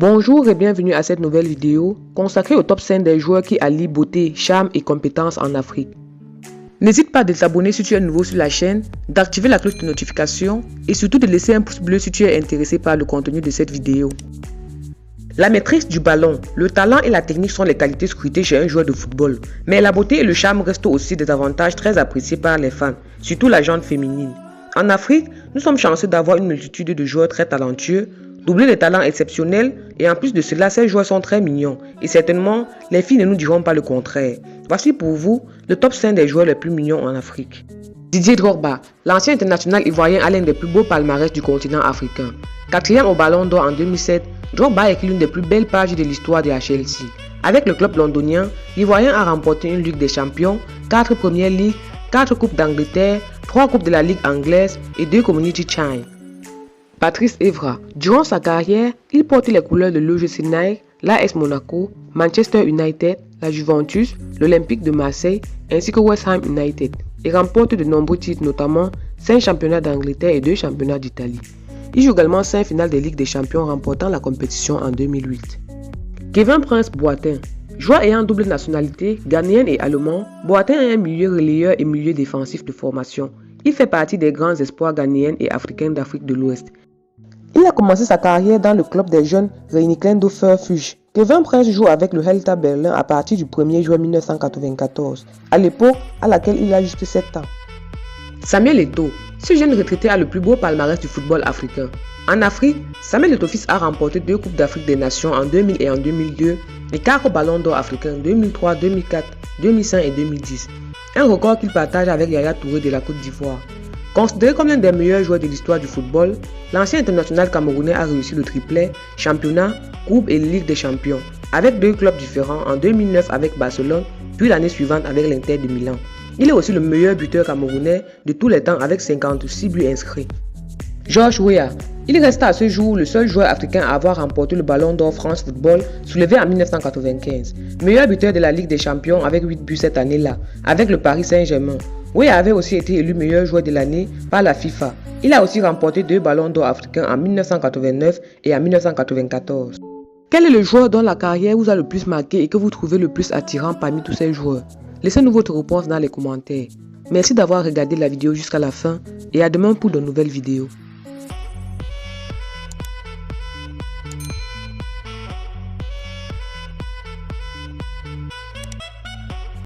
Bonjour et bienvenue à cette nouvelle vidéo consacrée au top 5 des joueurs qui allient beauté, charme et compétences en Afrique. N'hésite pas de t'abonner si tu es nouveau sur la chaîne, d'activer la cloche de notification et surtout de laisser un pouce bleu si tu es intéressé par le contenu de cette vidéo. La maîtrise du ballon, le talent et la technique sont les qualités scrutées chez un joueur de football, mais la beauté et le charme restent aussi des avantages très appréciés par les fans, surtout la gente féminine. En Afrique, nous sommes chanceux d'avoir une multitude de joueurs très talentueux, doublés de talents exceptionnels, et en plus de cela, ces joueurs sont très mignons, et certainement, les filles ne nous diront pas le contraire. Voici pour vous le top 5 des joueurs les plus mignons en Afrique. Didier Drogba, l'ancien international ivoirien a l'un des plus beaux palmarès du continent africain. Quatrième au Ballon d'Or en 2007, Drogba écrit l'une des plus belles pages de l'histoire de la Chelsea. Avec le club londonien, l'Ivoirien a remporté une Ligue des Champions, 4 Premières Ligues, 4 Coupes d'Angleterre, 3 Coupes de la Ligue anglaise et 2 Community Shield. Patrice Evra, durant sa carrière, il porte les couleurs de l'OGC Nice, l'AS Monaco, Manchester United, la Juventus, l'Olympique de Marseille ainsi que West Ham United et remporte de nombreux titres, notamment 5 championnats d'Angleterre et 2 championnats d'Italie. Il joue également 5 finales des Ligues des Champions, remportant la compétition en 2008. Kevin Prince Boateng, joueur ayant double nationalité, ghanéenne et allemand, Boateng est un milieu relayeur et milieu défensif de formation. Il fait partie des grands espoirs ghanéens et africains d'Afrique de l'Ouest. Il a commencé sa carrière dans le club des jeunes Rhein-Neckar Fürth. Kevin Prince joue avec le Hertha Berlin à partir du 1er juin 1994, à l'époque à laquelle il a juste 7 ans. Samuel Eto'o, ce jeune retraité a le plus beau palmarès du football africain. En Afrique, Samuel Eto'o a remporté 2 Coupes d'Afrique des Nations en 2000 et en 2002, et 4 Ballons d'Or africains 2003, 2004, 2005 et 2010. Un record qu'il partage avec Yaya Touré de la Côte d'Ivoire. Considéré comme l'un des meilleurs joueurs de l'histoire du football, l'ancien international camerounais a réussi le triplet, championnat, coupe et Ligue des Champions, avec 2 clubs différents en 2009 avec Barcelone, puis l'année suivante avec l'Inter de Milan. Il est aussi le meilleur buteur camerounais de tous les temps avec 56 buts inscrits. George Weah, il reste à ce jour le seul joueur africain à avoir remporté le Ballon d'Or France Football soulevé en 1995. Meilleur buteur de la Ligue des Champions avec 8 buts cette année-là, avec le Paris Saint-Germain. Weah avait aussi été élu meilleur joueur de l'année par la FIFA. Il a aussi remporté 2 Ballons d'Or africains en 1989 et en 1994. Quel est le joueur dont la carrière vous a le plus marqué et que vous trouvez le plus attirant parmi tous ces joueurs? Laissez-nous votre réponse dans les commentaires. Merci d'avoir regardé la vidéo jusqu'à la fin et à demain pour de nouvelles vidéos.